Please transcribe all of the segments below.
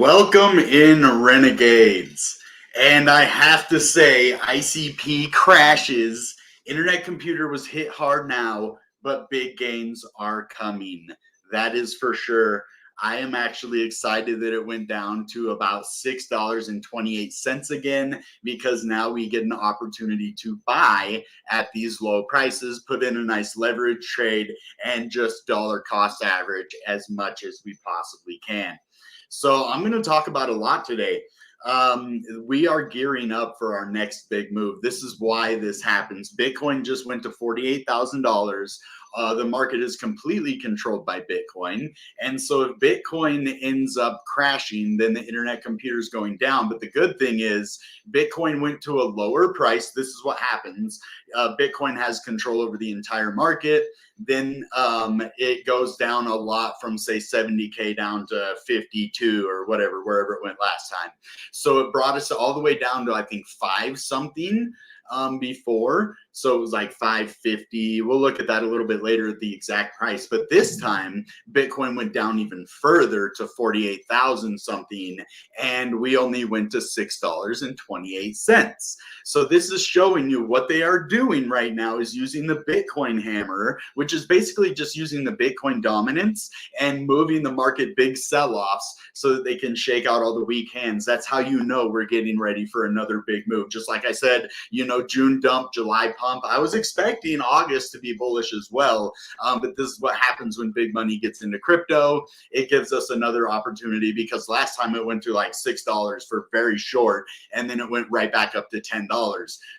Welcome in, Renegades. And I have to say, ICP crashes. Internet computer was hit hard now, but big gains are coming. That is for sure. I am actually excited that it went down to about $6.28 again, because now we get an opportunity to buy at these low prices, put in a nice leverage trade, and just dollar cost average as much as we possibly can. So I'm going to talk about a lot today. We are gearing up for our next big move. This is why this happens. Bitcoin just went to $48,000. The market is completely controlled by Bitcoin. And so if Bitcoin ends up crashing, then the internet computer is going down. But the good thing is Bitcoin went to a lower price. This is what happens. Bitcoin has control over the entire market. Then it goes down a lot from, say, 70K down to 52 or whatever, wherever it went last time. So it brought us all the way down to, I think, 5 something before. So it was like 550. We'll look at that a little bit later at the exact price. But this time, Bitcoin went down even further to 48,000 something, and we only went to $6.28. So this is showing you what they are doing right now is using the Bitcoin hammer, which is basically just using the Bitcoin dominance and moving the market big sell-offs so that they can shake out all the weak hands. That's how you know we're getting ready for another big move. Just like I said, you know, June dump, July pump. I was expecting August to be bullish as well, but this is what happens when big money gets into crypto. It gives us another opportunity, because last time it went to like $6 for very short, and then it went right back up to $10.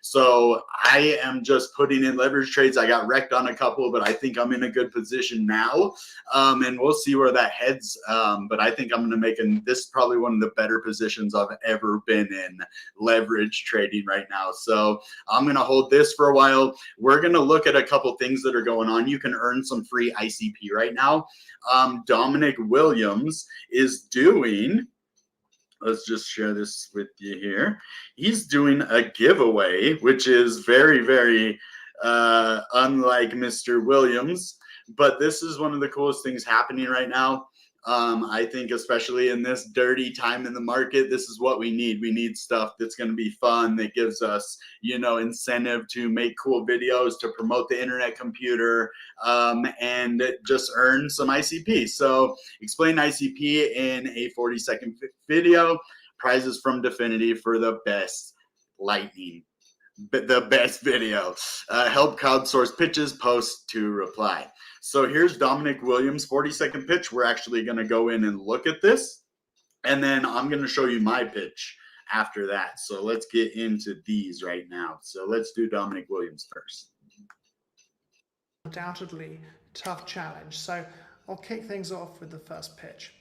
So I am just putting in leverage trades. I got wrecked on a couple, but I think I'm in a good position now, and we'll see where that heads. But I think I'm going to make this probably one of the better positions I've ever been in leverage trading right now. So I'm going to hold this for a while. We're going to look at a couple things that are going on. You can earn some free ICP right now. Toniq Williams is doing, let's just share this with you here. He's doing a giveaway, which is very, very unlike Mr. Williams. But this is one of the coolest things happening right now. I think especially in this dirty time in the market, this is what we need. We need stuff that's going to be fun, that gives us, you know, incentive to make cool videos, to promote the internet computer, and just earn some ICP. So explain ICP in a 40-second video. Prizes from Dfinity for the best lightning, the best video. Help crowdsource pitches, post to reply. So here's Toniq Williams' 40-second pitch. We're actually going to go in and look at this, and then I'm going to show you my pitch after that. So let's get into these right now. So let's do Toniq Williams first. Undoubtedly tough challenge. So I'll kick things off with the first pitch.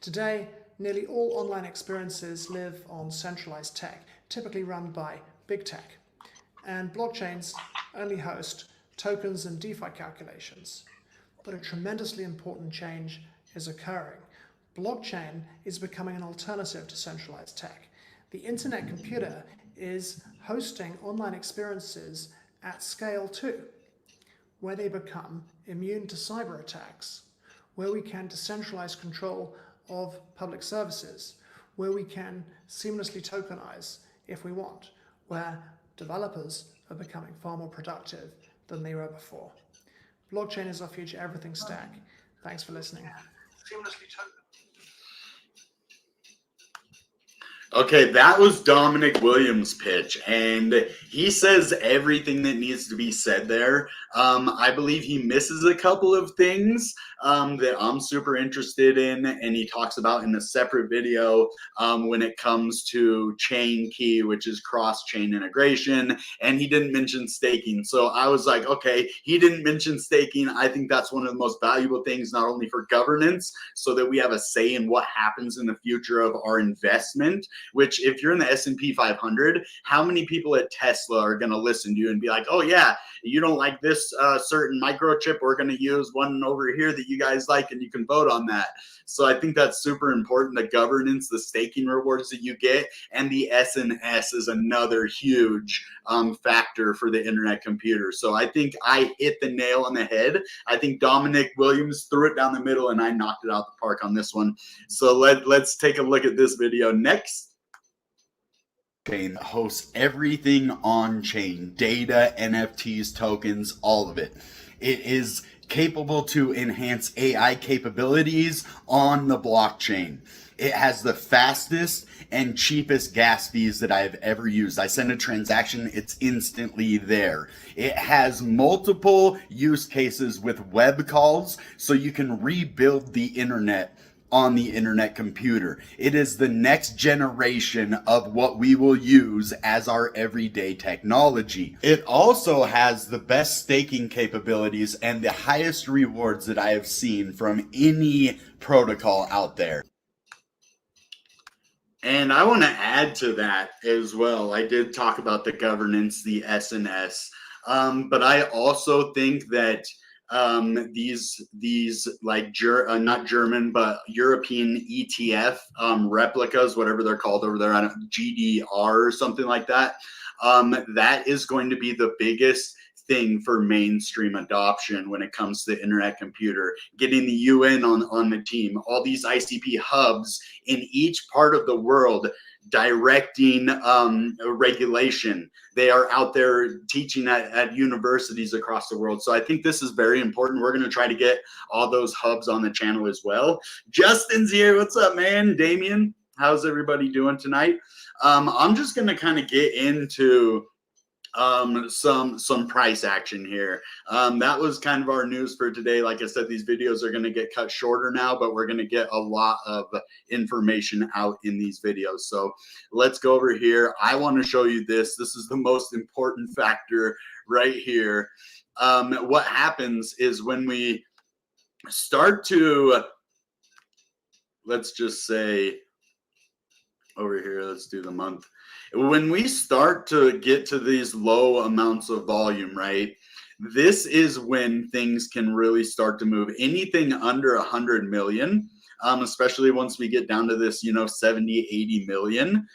Today, nearly all online experiences live on centralized tech, typically run by big tech. And blockchains only host tokens and DeFi calculations. But a tremendously important change is occurring. Blockchain is becoming an alternative to centralized tech. The internet computer is hosting online experiences at scale too, where they become immune to cyber attacks, where we can decentralize control of public services, where we can seamlessly tokenize if we want, where developers are becoming far more productive than they were before. Blockchain is our future everything stack. Thanks for listening. Okay, that was Toniq Williams' pitch, and he says everything that needs to be said there. I believe he misses a couple of things that I'm super interested in, and he talks about in a separate video when it comes to chain key, which is cross-chain integration, and he didn't mention staking. So I was like, okay, he didn't mention staking. I think that's one of the most valuable things, not only for governance, so that we have a say in what happens in the future of our investment, which if you're in the S&P 500, how many people at Tesla are going to listen to you and be like, oh yeah, you don't like this certain microchip, we're going to use one over here that you guys like, and you can vote on that. So I think that's super important, the governance, the staking rewards that you get, and the SNS is another huge factor for the internet computer. So I think I hit the nail on the head. I think Dominic Williams threw it down the middle and I knocked it out the park on this one. So let's take a look at this video next. Chain hosts everything on chain, data, NFTs, tokens, all of it. It is capable to enhance AI capabilities on the blockchain. It has the fastest and cheapest gas fees that I've ever used. I send a transaction, it's instantly there. It has multiple use cases with web calls, so you can rebuild the internet on the internet computer. It is the next generation of what we will use as our everyday technology. It also has the best staking capabilities and the highest rewards that I have seen from any protocol out there. And I want to add to that as well. I did talk about the governance, the SNS, but I also think that these like not German but European ETF replicas, whatever they're called over there, I don't, GDR or something like that. That is going to be the biggest thing for mainstream adoption when it comes to the internet computer, getting the UN on the team, all these ICP hubs in each part of the world directing regulation. They are out there teaching at universities across the world. So I think this is very important. We're going to try to get all those hubs on the channel as well. Justin's here. What's up, man? Damien, how's everybody doing tonight? I'm just going to kind of get into some price action here. That was kind of our news for today. Like I said, these videos are going to get cut shorter now, but we're going to get a lot of information out in these videos. So let's go over here. I want to show you this. This is the most important factor right here. What happens is when we start to, let's just say over here, let's do the month. When we start to get to these low amounts of volume, right, this is when things can really start to move. Anything under 100 million, especially once we get down to this, 70, 80 million,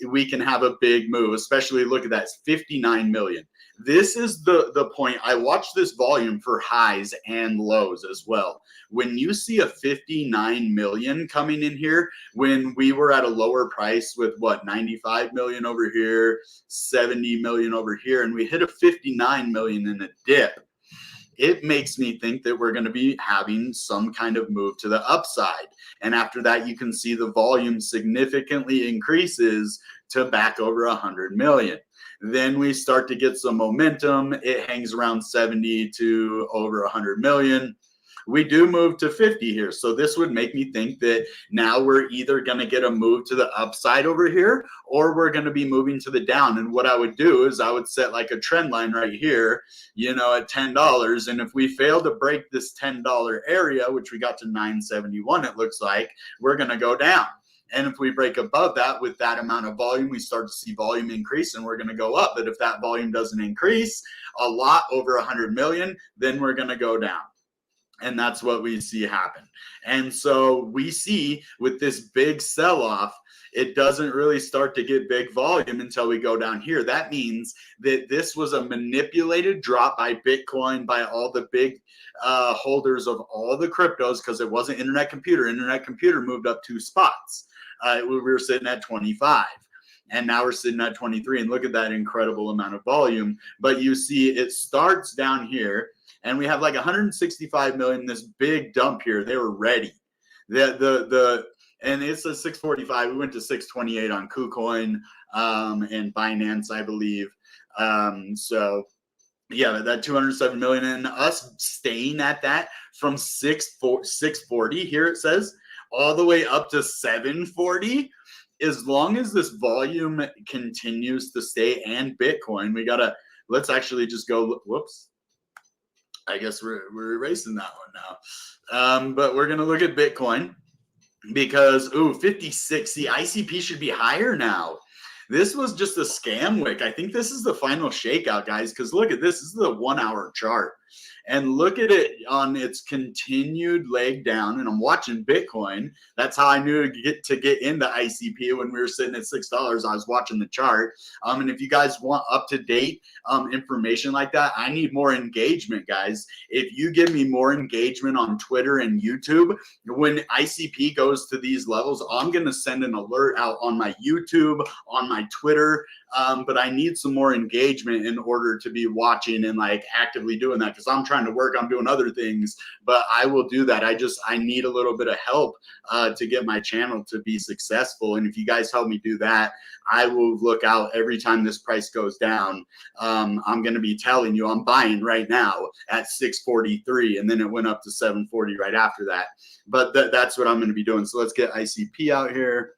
we can have a big move, especially look at that, 59 million. This is the point. I watch this volume for highs and lows as well. When you see a 59 million coming in here, when we were at a lower price with what, 95 million over here, 70 million over here, and we hit a 59 million in a dip, it makes me think that we're going to be having some kind of move to the upside. And after that, you can see the volume significantly increases to back over 100 million. Then we start to get some momentum. It hangs around 70 to over 100 million. We do move to 50 here. So this would make me think that now we're either going to get a move to the upside over here, or we're going to be moving to the down. And what I would do is I would set like a trend line right here, at $10. And if we fail to break this $10 area, which we got to 971, it looks like, we're going to go down. And if we break above that with that amount of volume, we start to see volume increase and we're going to go up. But if that volume doesn't increase a lot over 100 million, then we're going to go down. And that's what we see happen. And so we see with this big sell-off, it doesn't really start to get big volume until we go down here. That means that this was a manipulated drop by Bitcoin, by all the big holders of all the cryptos, because it wasn't internet computer. Internet computer moved up 2 spots. We were sitting at 25. And now we're sitting at 23. And look at that incredible amount of volume. But you see it starts down here. And we have like 165 million, this big dump here. They were ready. And it's a 645. We went to 628 on KuCoin and Binance, I believe. So yeah, that 207 million, and us staying at that from 640 here, it says, all the way up to 740. As long as this volume continues to stay, and Bitcoin, let's actually just go, whoops. I guess we're erasing that one now. But we're going to look at Bitcoin. because, ooh, 56. See, ICP should be higher now. This was just a scam wick. I think this is the final shakeout, guys, because look at this. This is the 1 hour chart. And look at it on its continued leg down. And I'm watching Bitcoin. That's how I knew to get into ICP when we were sitting at $6. I was watching the chart. And if you guys want up-to-date information like that, I need more engagement, guys. If you give me more engagement on Twitter and YouTube, when ICP goes to these levels, I'm going to send an alert out on my YouTube, on my Twitter. But I need some more engagement in order to be watching and like actively doing that, because I'm trying to work on doing other things, but I will do that. I need a little bit of help to get my channel to be successful. And if you guys help me do that, I will look out every time this price goes down. I'm going to be telling you I'm buying right now at 643, and then it went up to 740 right after that. But that's what I'm going to be doing. So let's get ICP out here.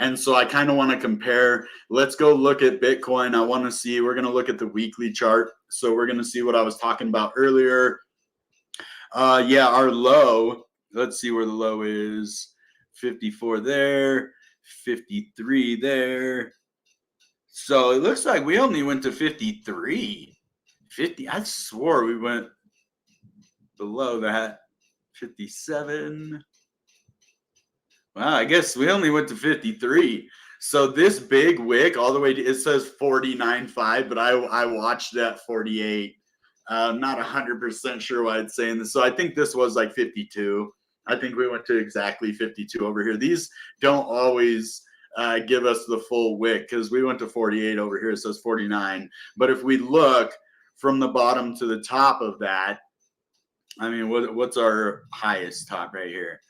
And so I kind of want to compare. Let's go look at Bitcoin. I want to see, we're going to look at the weekly chart. So we're going to see what I was talking about earlier. Yeah, our low, let's see where the low is. 54 there, 53 there. So it looks like we only went to 53. 50, I swore we went below that. 57. Wow, I guess we only went to 53. So this big wick all the way to, it says 49.5, but I watched that 48. Not 100% sure why it's saying this. So I think this was like 52. I think we went to exactly 52 over here. These don't always give us the full wick, because we went to 48 over here. It says 49. But if we look from the bottom to the top of that, I mean, what's our highest top right here?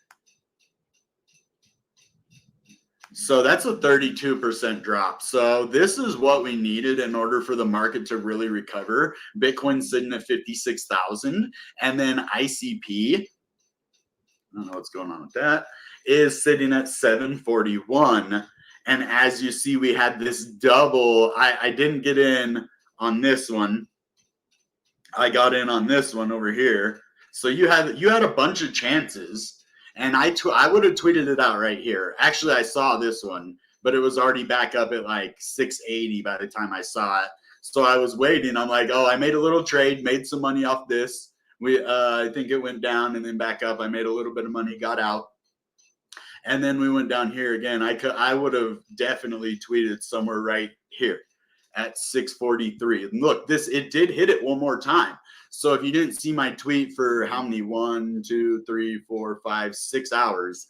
So that's a 32% drop. So this is what we needed in order for the market to really recover. Bitcoin's sitting at 56,000, and then ICP, I don't know what's going on with that, is sitting at 741. And as you see, we had this double. I didn't get in on this one. I got in on this one over here. So you had a bunch of chances. And I would have tweeted it out right here. Actually, I saw this one, but it was already back up at like 680 by the time I saw it. So I was waiting. I'm like, oh, I made a little trade, made some money off this. I think it went down and then back up. I made a little bit of money, got out. And then we went down here again. I would have definitely tweeted somewhere right here at 643. And look, it did hit it one more time. So if you didn't see my tweet for how many, 1, 2, 3, 4, 5, 6 hours,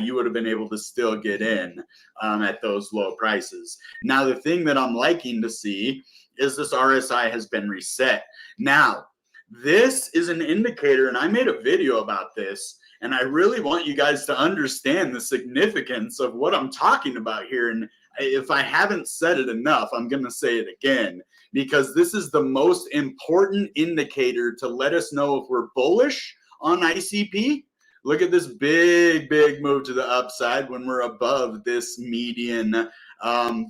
you would have been able to still get in at those low prices. Now, the thing that I'm liking to see is this RSI has been reset. Now, this is an indicator, and I made a video about this, and I really want you guys to understand the significance of what I'm talking about here. And if I haven't said it enough, I'm going to say it again, because this is the most important indicator to let us know if we're bullish on ICP. Look at this big move to the upside when we're above this median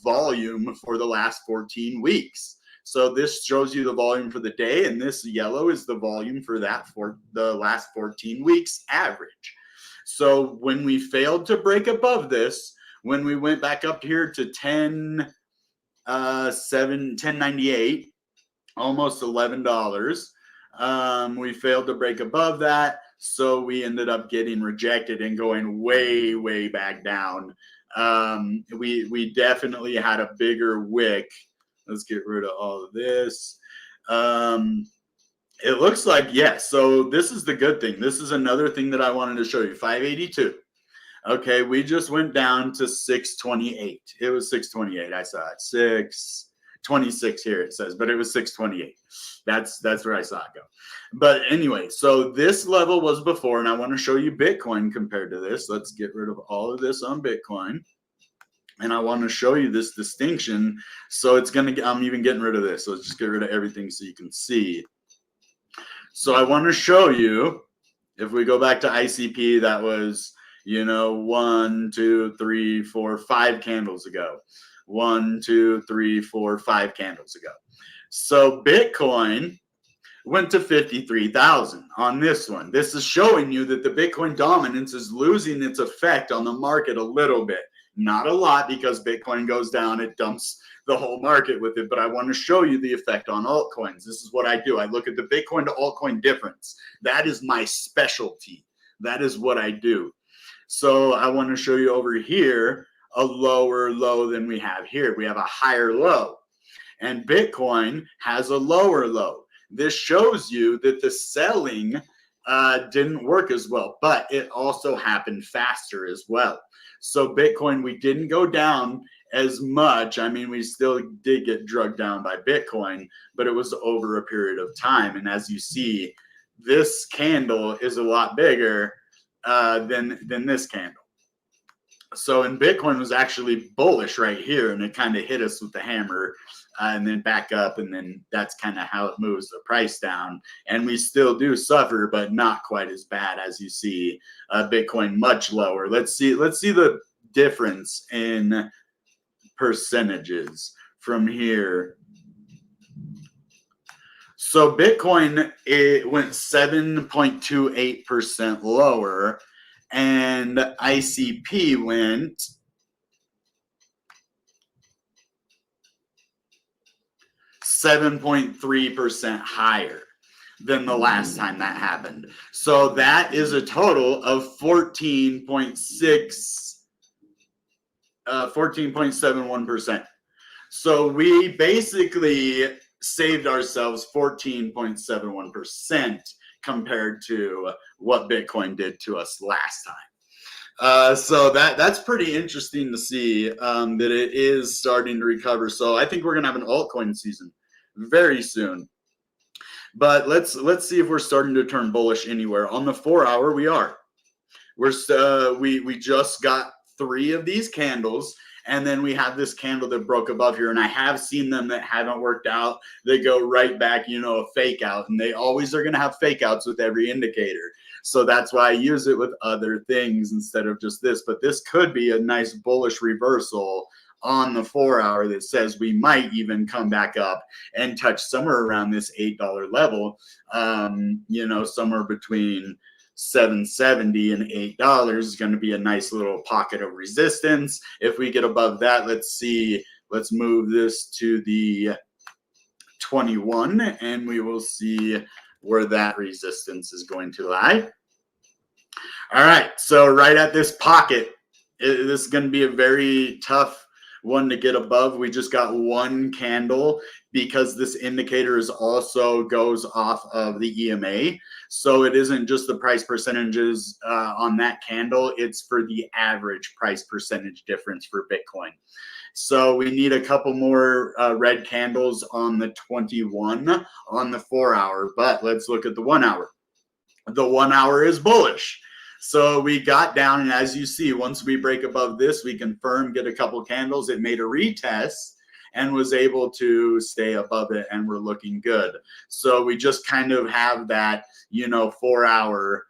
volume for the last 14 weeks. So this shows you the volume for the day, and this yellow is the volume for the last 14 weeks average. So when we failed to break above this, when we went back up here to 10.98, almost $11, we failed to break above that. So we ended up getting rejected and going way back down. We definitely had a bigger wick. Let's get rid of all of this. It looks like, yes. So this is the good thing. This is another thing that I wanted to show you. 582. Okay, we just went down to 628. It was 628. I saw it. 626 here it says, but it was 628. That's where I saw it go. But anyway, so this level was before, and I want to show you Bitcoin compared to this. Let's get rid of all of this on Bitcoin. And I want to show you this distinction. So I'm even getting rid of this. So let's just get rid of everything so you can see. So I want to show you, if we go back to ICP, that was, 1, 2, 3, 4, 5 candles ago. 1, 2, 3, 4, 5 candles ago. So Bitcoin went to 53,000 on this one. This is showing you that the Bitcoin dominance is losing its effect on the market a little bit. Not a lot, because Bitcoin goes down, it dumps the whole market with it, but I want to show you the effect on altcoins. This is what I do. I look at the Bitcoin to altcoin difference. That is my specialty. That is what I do. So I want to show you over here a lower low than we have here. We have a higher low, and Bitcoin has a lower low. This shows you that the selling didn't work as well, but it also happened faster as well. So Bitcoin, we didn't go down as much. I mean, we still did get drugged down by Bitcoin, but it was over a period of time. And as you see, this candle is a lot bigger than this candle. So, and Bitcoin was actually bullish right here, and it kind of hit us with the hammer and then back up, and then that's kind of how it moves the price down. And we still do suffer, but not quite as bad as you see. Bitcoin much lower. Let's see the difference in percentages from here. So Bitcoin, it went 7.28% lower, and ICP went 7.3% higher than the last time that happened. So that is a total of 14.71%. So we basically saved ourselves 14.71% compared to what Bitcoin did to us last time. So that's pretty interesting to see that it is starting to recover. So I think we're gonna have an altcoin season very soon. But let's see if we're starting to turn bullish anywhere. On the 4 hour, we are. We just got 3 of these candles, and then we have this candle that broke above here, and I have seen them that haven't worked out. They go right back, a fake out, and they always are going to have fake outs with every indicator. So that's why I use it with other things instead of just this. But this could be a nice bullish reversal on the 4 hour that says we might even come back up and touch somewhere around this $8 level, somewhere between $7.70 and $8 is going to be a nice little pocket of resistance. If we get above that, let's move this to the 21, and we will see where that resistance is going to lie. All right, so right at this pocket, this is going to be a very tough one to get above. We just got one candle because this indicator is also goes off of the EMA. So it isn't just the price percentages on that candle, it's for the average price percentage difference for Bitcoin. So we need a couple more red candles on the 21 on the 4 hour, but let's look at the 1 hour. The 1 hour is bullish. So we got down, and as you see, once we break above this, we confirm, get a couple candles. It made a retest and was able to stay above it, and we're looking good. So we just kind of have that, 4 hour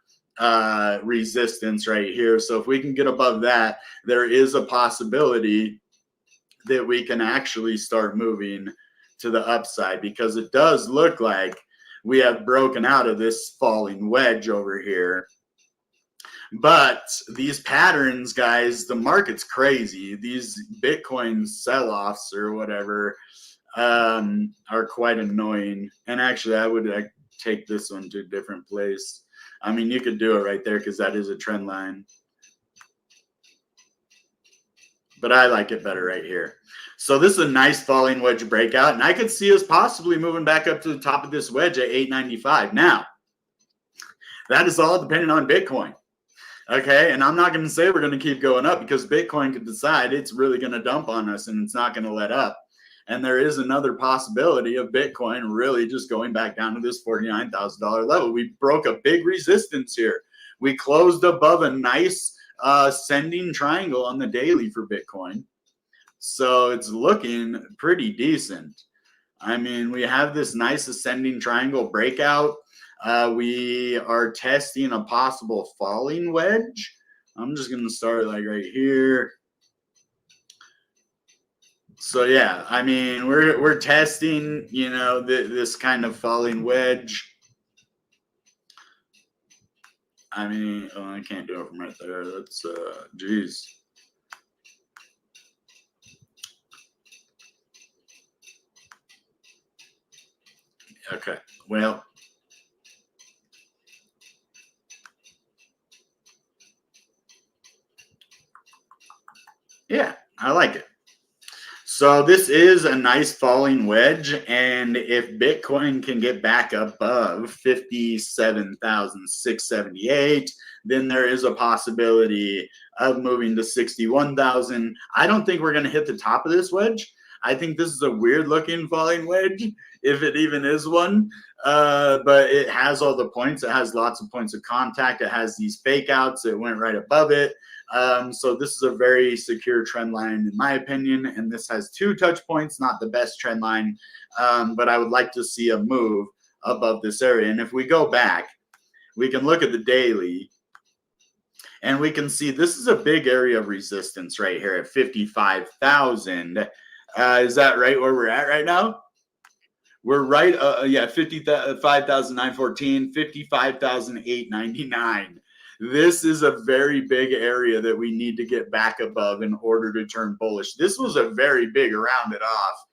resistance right here. So if we can get above that, there is a possibility that we can actually start moving to the upside, because it does look like we have broken out of this falling wedge over here. But these patterns, guys, the market's crazy. These Bitcoin sell-offs or whatever are quite annoying. And actually, I would take this one to a different place. I mean, you could do it right there because that is a trend line. But I like it better right here. So this is a nice falling wedge breakout, and I could see us possibly moving back up to the top of this wedge at 895. Now, that is all dependent on Bitcoin. Okay, and I'm not going to say we're going to keep going up, because Bitcoin could decide it's really going to dump on us and it's not going to let up. And there is another possibility of Bitcoin really just going back down to this $49,000 level. We broke a big resistance here. We closed above a nice ascending triangle on the daily for Bitcoin. So it's looking pretty decent. I mean, we have this nice ascending triangle breakout. We are testing a possible falling wedge. I'm just going to start like right here. So yeah, I mean, we're testing, you know, this kind of falling wedge. I mean, oh, I can't do it from right there. That's geez. Okay, well, yeah, I like it. So this is a nice falling wedge, and if Bitcoin can get back above 57,678, then there is a possibility of moving to 61,000. I don't think we're going to hit the top of this wedge. I think this is a weird looking falling wedge, if it even is one. But it has all the points. It has lots of points of contact. It has these fake outs. It went right above it. So this is a very secure trend line in my opinion, and this has 2 touch points, not the best trend line, but I would like to see a move above this area. And if we go back, we can look at the daily, and we can see this is a big area of resistance right here at 55,000. Is that right where we're at right now? We're right, yeah, 55,914, 55,899. This is a very big area that we need to get back above in order to turn bullish. This was a very big rounded off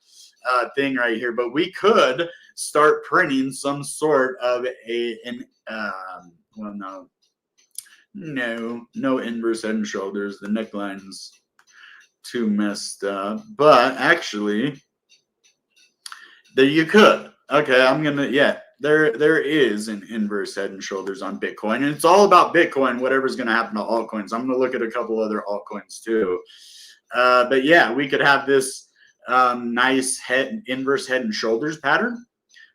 thing right here, but we could start printing some sort of well, no inverse head and shoulders. The neckline's too messed up, but actually, there you could. Okay, I'm gonna, yeah, there is an inverse head and shoulders on Bitcoin, and it's all about Bitcoin, whatever's gonna happen to altcoins. I'm gonna look at a couple other altcoins too. But yeah, we could have this nice inverse head and shoulders pattern.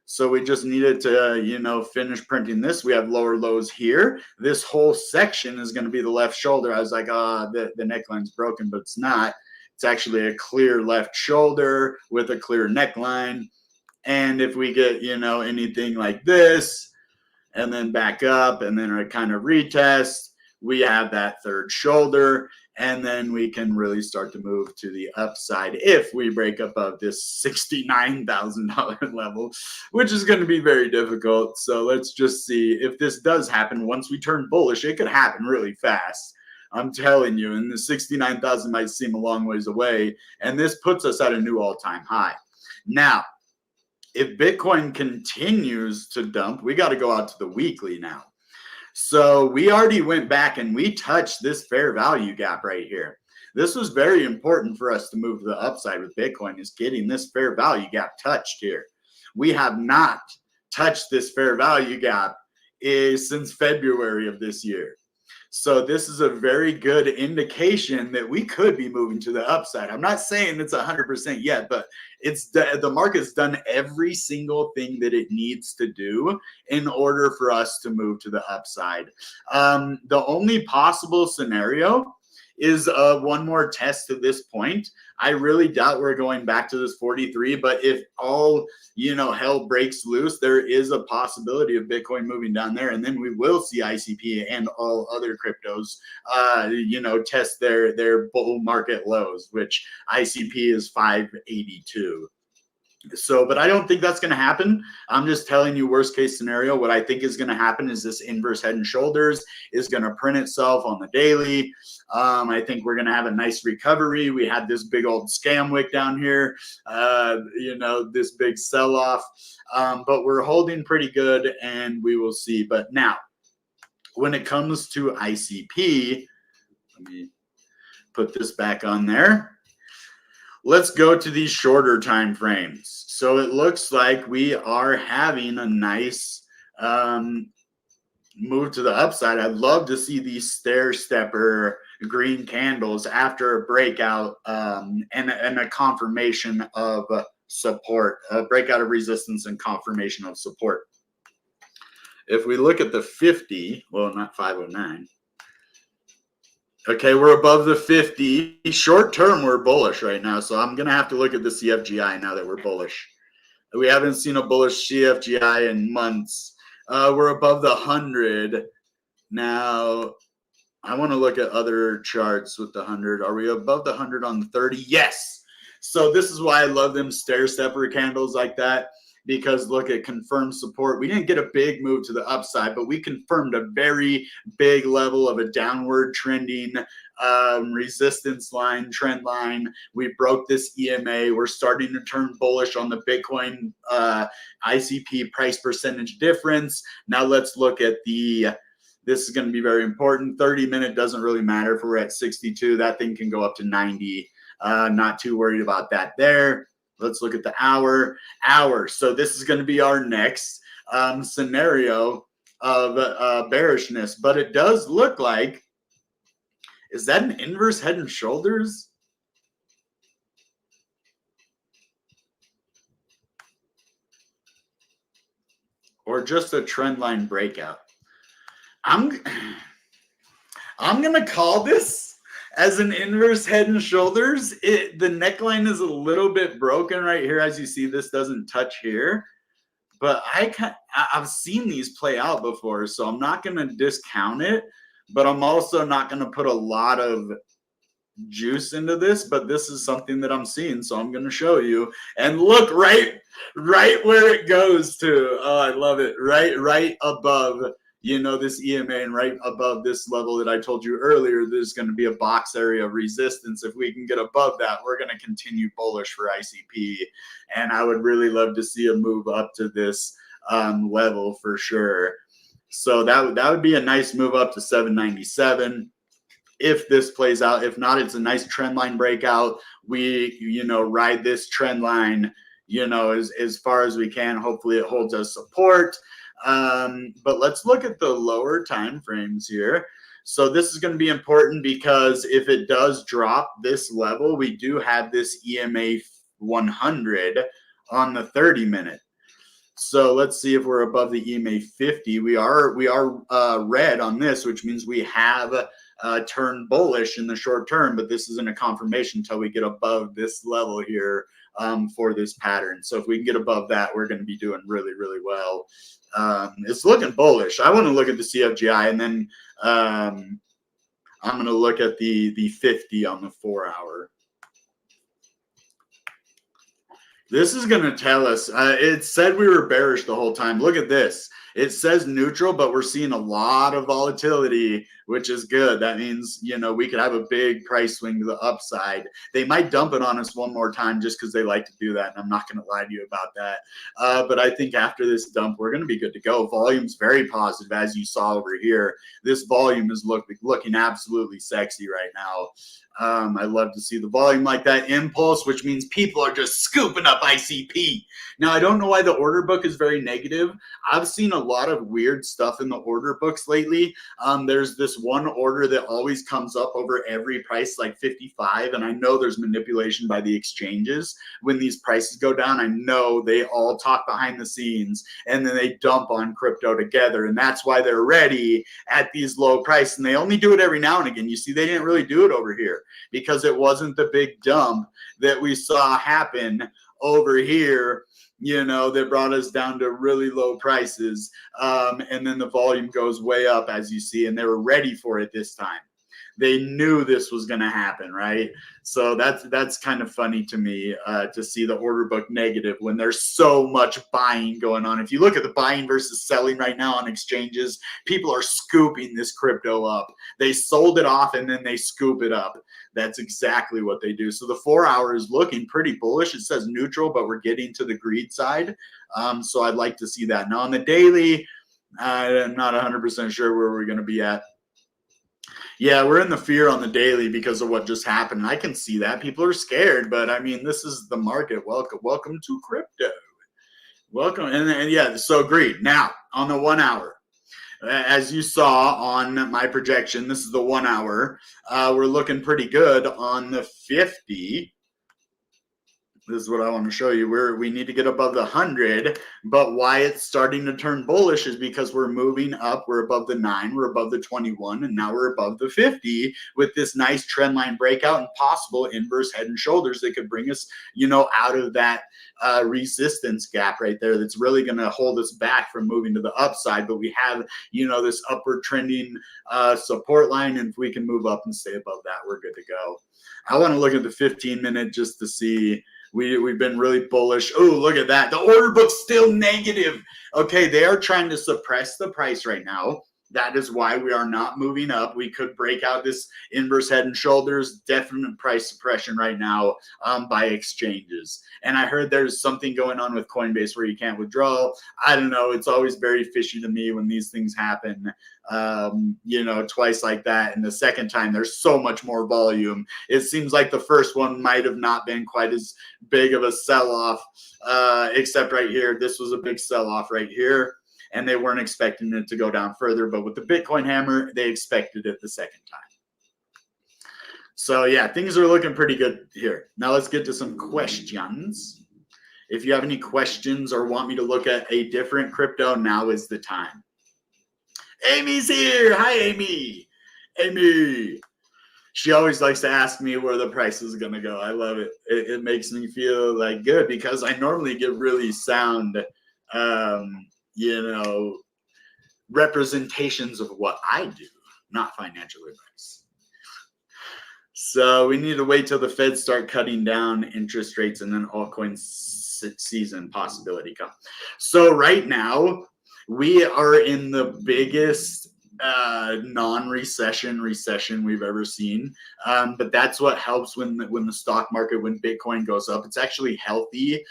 So we just needed to, you know, finish printing this. We have lower lows here. This whole section is going to be the left shoulder. I was like, the neckline's broken, but it's not. It's actually a clear left shoulder with a clear neckline. And if we get, you know, anything like this, and then back up, and then a kind of retest, we have that third shoulder, and then we can really start to move to the upside if we break above this $69,000 level, which is going to be very difficult. So let's just see if this does happen. Once we turn bullish, it could happen really fast. I'm telling you, and the 69,000 might seem a long ways away, and this puts us at a new all-time high. Now, if Bitcoin continues to dump, we got to go out to the weekly now. So we already went back and we touched this fair value gap right here. This was very important for us to move to the upside with Bitcoin, is getting this fair value gap touched here. We have not touched this fair value gap since February of this year. So this is a very good indication that we could be moving to the upside. I'm not saying it's 100% yet, but it's the market's done every single thing that it needs to do in order for us to move to the upside. The only possible scenario is one more test to this point. I really doubt we're going back to this 43, but if all, you know, hell breaks loose, there is a possibility of Bitcoin moving down there, and then we will see ICP and all other cryptos, you know, test their bull market lows, which ICP is 582. So, but I don't think that's going to happen. I'm just telling you worst case scenario. What I think is going to happen is this inverse head and shoulders is going to print itself on the daily. I think we're going to have a nice recovery. We had this big old scam wick down here, you know, this big sell off, but we're holding pretty good, and we will see. But now, when it comes to ICP, let me put this back on there. Let's go to these shorter time frames. So it looks like we are having a nice move to the upside. I'd love to see these stair stepper green candles after a breakout and a confirmation of support, a breakout of resistance and confirmation of support. If we look at the 50, well, not 509. Okay, we're above the 50. Short term, we're bullish right now. So I'm going to have to look at the CFGI now that we're bullish. We haven't seen a bullish CFGI in months. We're above the 100. Now, I want to look at other charts with the 100. Are we above the 100 on the 30? Yes. So this is why I love them stair stepper candles like that, because look, at confirmed support. We didn't get a big move to the upside, but we confirmed a very big level of a downward trending resistance line, trend line. We broke this EMA. We're starting to turn bullish on the Bitcoin ICP price percentage difference. Now let's look at this is going to be very important. 30-minute doesn't really matter if we're at 62. That thing can go up to 90. Not too worried about that there. Let's look at the hour. So this is going to be our next scenario of bearishness. But it does look like, is that an inverse head and shoulders? Or just a trend line breakout? I'm going to call this as an inverse head and shoulders. The neckline is a little bit broken right here. As you see, this doesn't touch here. But I've seen these play out before, so I'm not going to discount it. But I'm also not going to put a lot of juice into this. But this is something that I'm seeing, so I'm going to show you. And look, right where it goes to. Oh, I love it. Right above, this EMA, and right above this level that I told you earlier, there's going to be a box area of resistance. If we can get above that, we're going to continue bullish for ICP. And I would really love to see a move up to this level for sure. So that would be a nice move up to 797 if this plays out. If not, it's a nice trend line breakout. We, ride this trend line, as far as we can. Hopefully it holds us support. But let's look at the lower time frames here. So this is going to be important because if it does drop this level, we do have this EMA 100 on the 30-minute. So let's see if we're above the EMA 50. We are red on this, which means we have turned bullish in the short term, but this isn't a confirmation until we get above this level here for this pattern. So if we can get above that, we're going to be doing really, really well. It's looking bullish. I want to look at the CFGI, and then I'm going to look at the 50 on the 4-hour. This is going to tell us, it said we were bearish the whole time. Look at this. It says neutral, but we're seeing a lot of volatility, which is good. That means, we could have a big price swing to the upside. They might dump it on us one more time just because they like to do that, and I'm not going to lie to you about that. But I think after this dump, we're going to be good to go. Volume's very positive, as you saw over here. This volume is looking absolutely sexy right now. I love to see the volume like that. Impulse, which means people are just scooping up ICP. Now, I don't know why the order book is very negative. I've seen a lot of weird stuff in the order books lately. There's this one order that always comes up over every price, like 55. And I know there's manipulation by the exchanges. When these prices go down, I know they all talk behind the scenes and then they dump on crypto together. And that's why they're ready at these low prices. And they only do it every now and again. You see, they didn't really do it over here, because it wasn't the big dump that we saw happen over here, that brought us down to really low prices. And then the volume goes way up, as you see, and they were ready for it this time. They knew this was going to happen, right? So that's kind of funny to me to see the order book negative when there's so much buying going on. If you look at the buying versus selling right now on exchanges, people are scooping this crypto up. They sold it off and then they scoop it up. That's exactly what they do. So the 4-hour is looking pretty bullish. It says neutral, but we're getting to the greed side. So I'd like to see that. Now on the daily, I'm not 100% sure where we're going to be at. Yeah, we're in the fear on the daily because of what just happened. I can see that. People are scared, but I mean, this is the market. Welcome to crypto. Welcome. And yeah, so greed. Now, on the 1-hour, as you saw on my projection, this is the 1-hour. We're looking pretty good on the 50. This is what I want to show you. We need to get above the 100, but why it's starting to turn bullish is because we're moving up. We're above the 9, we're above the 21, and now we're above the 50 with this nice trend line breakout and possible inverse head and shoulders that could bring us, out of that resistance gap right there. That's really going to hold us back from moving to the upside. But we have, this upward trending support line, and if we can move up and stay above that, we're good to go. I want to look at the 15-minute just to see. We've been really bullish. Oh, look at that. The order book's still negative. Okay, they are trying to suppress the price right now. That is why we are not moving up. We could break out this inverse head and shoulders. Definite price suppression right now by exchanges. And I heard there's something going on with Coinbase where you can't withdraw. I don't know. It's always very fishy to me when these things happen, you know, twice like that. And the second time, there's so much more volume. It seems like the first one might have not been quite as big of a sell-off, except right here. This was a big sell-off right here. And they weren't expecting it to go down further. But with the Bitcoin hammer, they expected it the second time. So, yeah, things are looking pretty good here. Now let's get to some questions. If you have any questions or want me to look at a different crypto, now is the time. Amy's here. Hi, Amy. Amy. She always likes to ask me where the price is going to go. I love it. It makes me feel like good because I normally get really sound you know, representations of what I do, not financial advice. So we need to wait till the Fed start cutting down interest rates and then altcoin season possibility come. So right now we are in the biggest non-recession recession we've ever seen, but that's what helps when the stock market, when Bitcoin goes up. It's actually healthy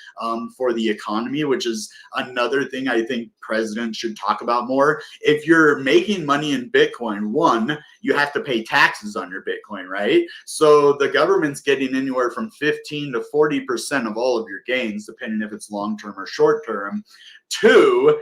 for the economy, which is another thing I think presidents should talk about more. If you're making money in Bitcoin, one, you have to pay taxes on your Bitcoin, right? So the government's getting anywhere from 15 to 40% of all of your gains, depending if it's long-term or short-term. Two,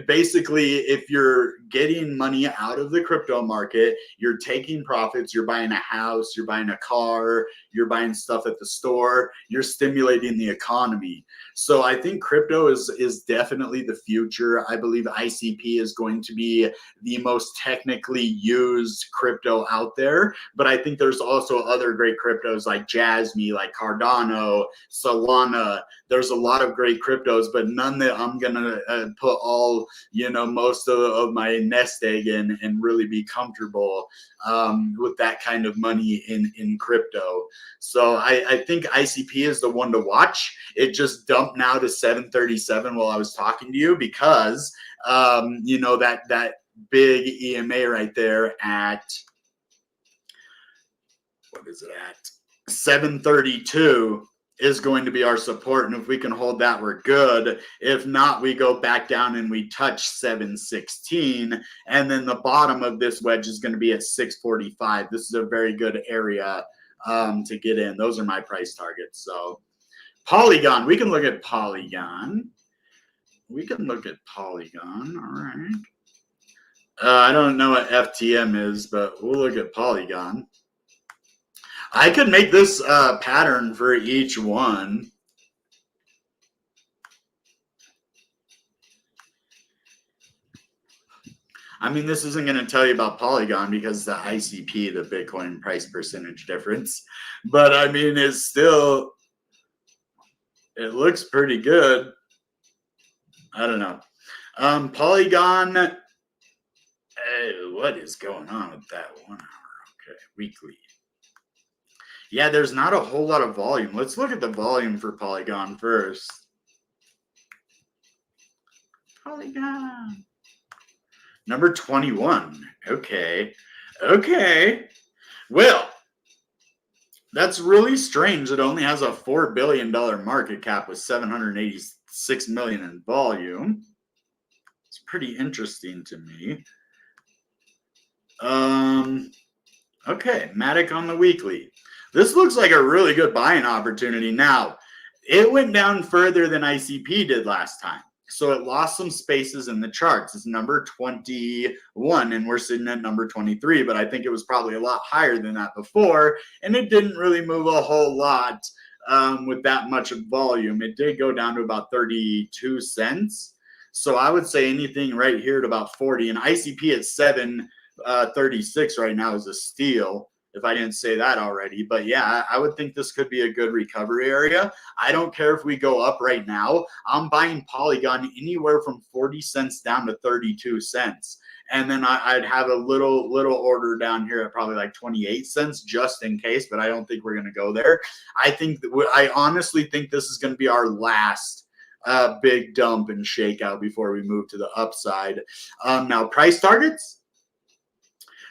basically, if you're getting money out of the crypto market, you're taking profits, you're buying a house, you're buying a car, you're buying stuff at the store, you're stimulating the economy. So I think crypto is definitely the future. I believe ICP is going to be the most technically used crypto out there, but I think there's also other great cryptos like Jasmy, like Cardano, Solana. There's a lot of great cryptos, but none that I'm gonna put all, you know, most of my nest egg in and really be comfortable with that kind of money in crypto. So I think ICP is the one to watch. It just dumped now to 737 while I was talking to you because you know, that big EMA right there at, what is it at? 732 is going to be our support, and if we can hold that, we're good. If not, we go back down and we touch 716, and then the bottom of this wedge is going to be at 645. This is a very good area to get in. Those are my price targets. So Polygon, we can look at Polygon. We can look at Polygon. All right. I don't know what FTM is, but we'll look at Polygon. I could make this pattern for each one. I mean, this isn't going to tell you about Polygon because the ICP, the Bitcoin price percentage difference. But I mean, it's still, it looks pretty good. I don't know. Polygon, what is going on with that 1 hour? Okay, weekly. Yeah, there's not a whole lot of volume. Let's look at the volume for Polygon first. Polygon. Number 21. Okay. Okay. Well, that's really strange. It only has a $4 billion market cap with 786 million in volume. It's pretty interesting to me. Okay, Matic on the weekly. This looks like a really good buying opportunity. Now, it went down further than ICP did last time. So it lost some spaces in the charts. It's number 21, and we're sitting at number 23, but I think it was probably a lot higher than that before, and it didn't really move a whole lot with that much of volume. It did go down to about 32 cents. So I would say anything right here at about 40, and ICP at 736 right now is a steal. if I didn't say that already. But yeah, I would think this could be a good recovery area. I don't care if we go up right now. I'm buying Polygon anywhere from 40 cents down to 32 cents. And then I'd have a little order down here at probably like 28 cents just in case, but I don't think we're going to go there. I honestly think this is going to be our last big dump and shakeout before we move to the upside. Now, price targets.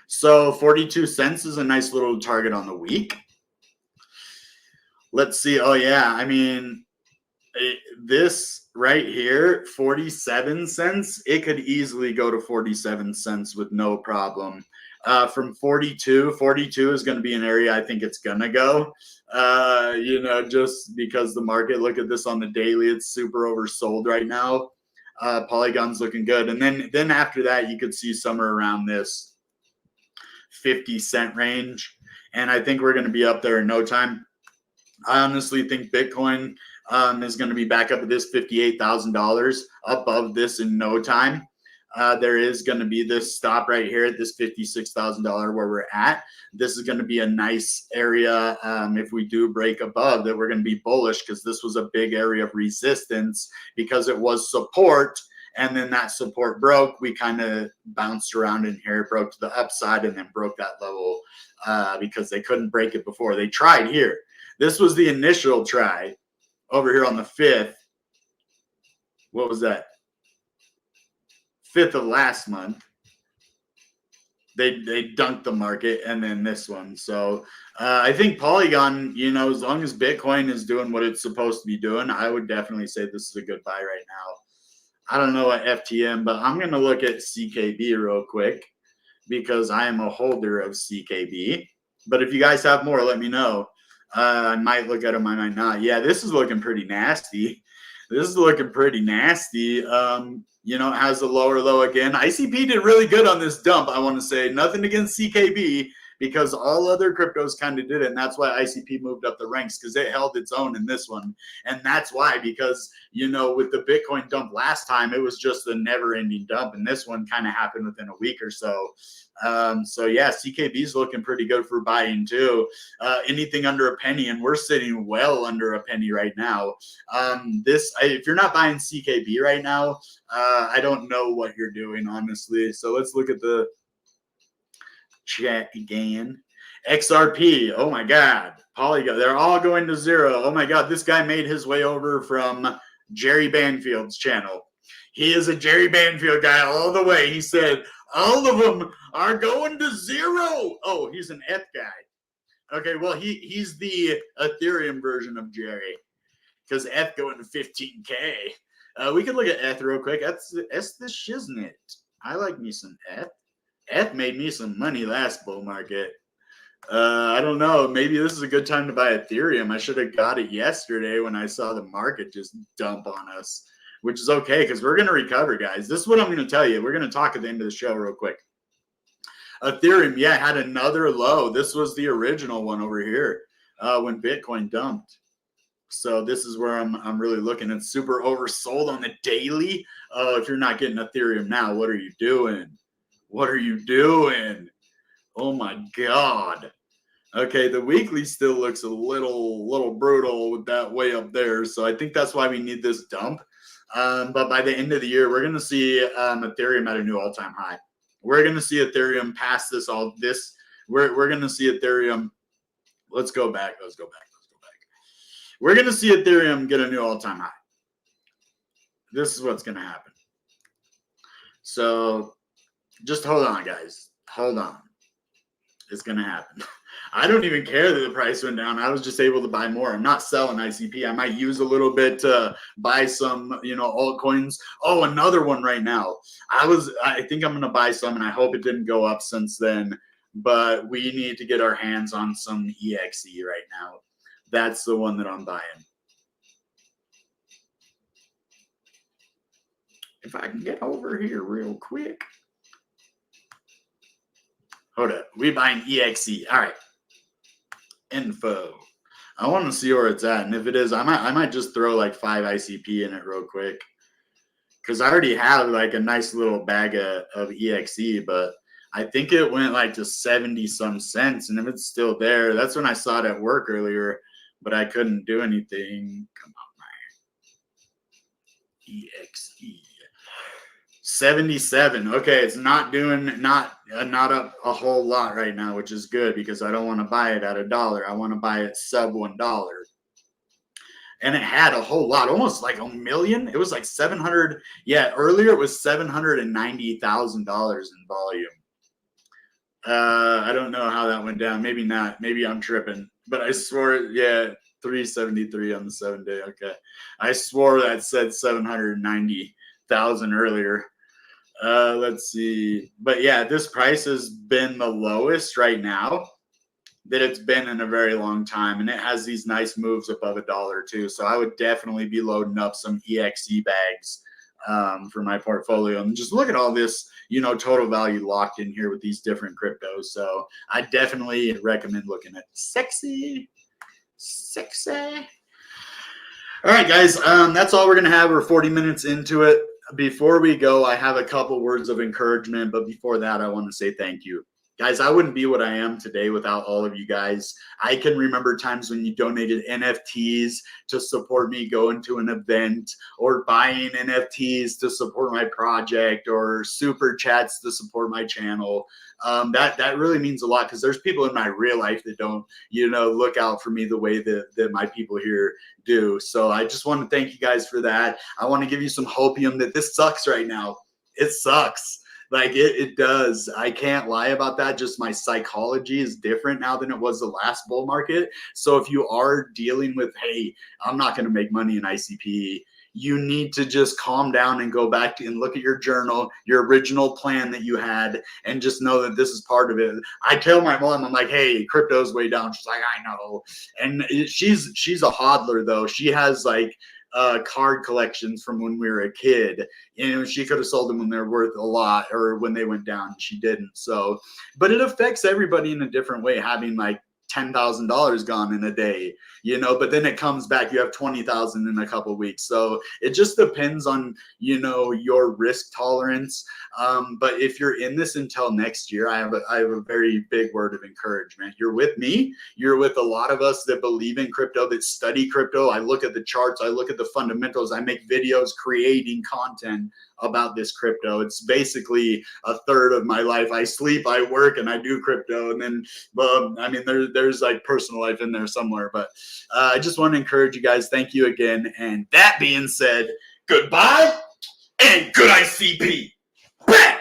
So 42 cents is a nice little target on the week. Let's see. Oh, yeah. I mean, this right here, 47 cents, it could easily go to 47 cents with no problem. From 42 is going to be an area I think it's going to go, just because the market, look at this on the daily, it's super oversold right now. Polygon's looking good. And then after that, you could see somewhere around this 50-cent range. And I think we're going to be up there in no time. I honestly think Bitcoin is going to be back up at this $58,000 above this in no time. There is going to be this stop right here at this $56,000 where we're at. This is going to be a nice area if we do break above that. We're going to be bullish because this was a big area of resistance because it was support. And then that support broke. We kind of bounced around in here, broke to the upside, and then broke that level because they couldn't break it before. They tried here. This was the initial try over here on the 5th. What was that? 5th of last month. They dunked the market, and then this one. So I think Polygon, as long as Bitcoin is doing what it's supposed to be doing, I would definitely say this is a good buy right now. I don't know what FTM, but I'm going to look at CKB real quick because I am a holder of CKB. But if you guys have more, let me know. I might look at them, I might not. Yeah, this is looking pretty nasty. It has a lower low again. ICP did really good on this dump, I want to say. Nothing against CKB because all other cryptos kind of did it. And that's why ICP moved up the ranks because it held its own in this one. And that's why, because, with the Bitcoin dump last time, it was just a never-ending dump. And this one kind of happened within a week or so. So yeah, CKB is looking pretty good for buying too. Anything under a penny, and we're sitting well under a penny right now. If you're not buying CKB right now, I don't know what you're doing, honestly. So let's look at the chat again. XRP, oh my God. Polygon, they're all going to zero. Oh my God, this guy made his way over from Jerry Banfield's channel. He is a Jerry Banfield guy all the way. He said, all of them are going to zero. Oh, he's an ETH guy. Okay, well, he's the Ethereum version of Jerry because ETH going to 15K. We can look at ETH real quick. That's the shiznit. I like me some ETH. ETH made me some money last bull market. I don't know. Maybe this is a good time to buy Ethereum. I should have got it yesterday when I saw the market just dump on us, which is okay because we're going to recover, guys. This is what I'm going to tell you. We're going to talk at the end of the show real quick. Ethereum, yeah, had another low. This was the original one over here when Bitcoin dumped. So this is where I'm really looking. It's super oversold on the daily. If you're not getting Ethereum now, what are you doing? What are you doing? Oh my God. Okay, the weekly still looks a little brutal with that way up there. So I think that's why we need this dump. But by the end of the year, we're going to see Ethereum at a new all-time high. We're going to see Ethereum pass this all. We're going to see Ethereum. Let's go back. We're going to see Ethereum get a new all-time high. This is what's going to happen. So just hold on, guys. Hold on. It's going to happen. I don't even care that the price went down. I was just able to buy more. I'm not selling ICP. I might use a little bit to buy some, altcoins. Oh, another one right now. I think I'm going to buy some, and I hope it didn't go up since then. But we need to get our hands on some EXE right now. That's the one that I'm buying. If I can get over here real quick. Hold up. We buying EXE. All right. Info. I want to see where it's at. And if it is, I might just throw like 5 ICP in it real quick. Because I already have like a nice little bag of EXE, but I think it went like to 70 some cents. And if it's still there, that's when I saw it at work earlier, but I couldn't do anything. Come on, man. EXE. 77. Okay, it's not doing not a whole lot right now, which is good because I don't want to buy it at $1. I want to buy it sub $1. And it had a whole lot, almost like a million. It was like 700. Yeah, earlier it was $790,000 in volume. I don't know how that went down. Maybe not. Maybe I'm tripping. But I swore, yeah, 373 on the 7 day. Okay, I swore that said 790,000 earlier. Let's see. But yeah, this price has been the lowest right now that it's been in a very long time, and it has these nice moves above $1 too. So I would definitely be loading up some EXE bags for my portfolio, and just look at all this, you know, total value locked in here with these different cryptos. So I definitely recommend looking at sexy. All right, guys, that's all we're gonna have. We're 40 minutes into it. Before we go, I have a couple words of encouragement, but before that, I want to say thank you. Guys, I wouldn't be what I am today without all of you guys. I can remember times when you donated NFTs to support me going to an event, or buying NFTs to support my project, or super chats to support my channel. That really means a lot, because there's people in my real life that don't, you know, look out for me the way that my people here do. So I just want to thank you guys for that. I want to give you some hopium that this sucks right now. It sucks. Like it does. I can't lie about that. Just my psychology is different now than it was the last bull market. So if you are dealing with, hey, I'm not going to make money in ICP, you need to just calm down and go back and look at your journal, your original plan that you had, and just know that this is part of it. I tell my mom, I'm like, hey, crypto's way down. She's like, I know. And she's a hodler though. She has like card collections from when we were a kid. You know, she could have sold them when they're worth a lot, or when they went down. She didn't. So, but it affects everybody in a different way, having like $10,000 gone in a day, you know, but then it comes back, you have 20,000 in a couple of weeks. So it just depends on, you know, your risk tolerance. But if you're in this until next year, I have a very big word of encouragement. You're with me. You're with a lot of us that believe in crypto, that study crypto. I look at the charts. I look at the fundamentals. I make videos creating content about this crypto. It's basically a third of my life. I sleep, I work, and I do crypto. And then, I mean, there's like personal life in there somewhere. But I just want to encourage you guys. Thank you again. And that being said, goodbye and good ICP. Back.